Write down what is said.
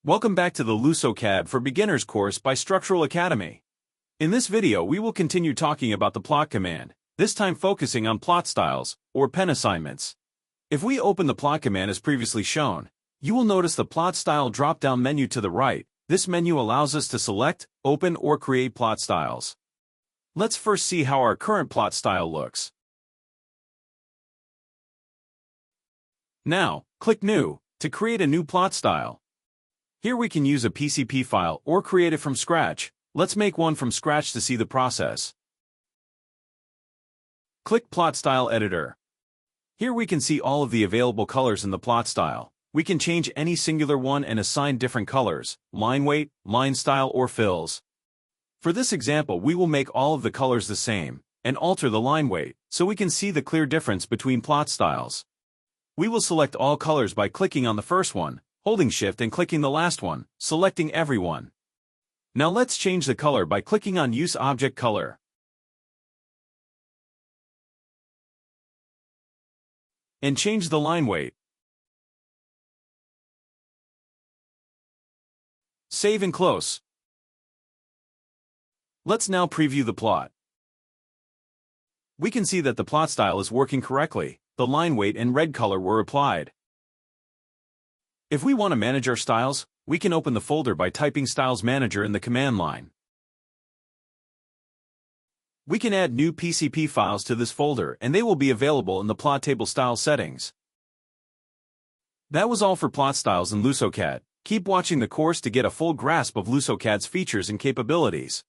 Welcome back to the LusoCAD for Beginners course by Structural Academy. In this video we will continue talking about the plot command, this time focusing on plot styles, or pen assignments. If we open the plot command as previously shown, you will notice the plot style drop-down menu to the right. This menu allows us to select, open, or create plot styles. Let's first see how our current plot style looks. Now, click New to create a new plot style. Here we can use a PCP file or create it from scratch. Let's make one from scratch to see the process. Click Plot Style Editor. Here we can see all of the available colors in the plot style. We can change any singular one and assign different colors, line weight, line style, or fills. For this example, we will make all of the colors the same and alter the line weight so we can see the clear difference between plot styles. We will select all colors by clicking on the first one, holding Shift and clicking the last one, selecting every one. Now let's change the color by clicking on Use Object Color. And change the line weight. Save and close. Let's now preview the plot. We can see that the plot style is working correctly. The line weight and red color were applied. If we want to manage our styles, we can open the folder by typing Styles Manager in the command line. We can add new PCP files to this folder and they will be available in the plot table style settings. That was all for plot styles in LusoCAD. Keep watching the course to get a full grasp of LusoCAD's features and capabilities.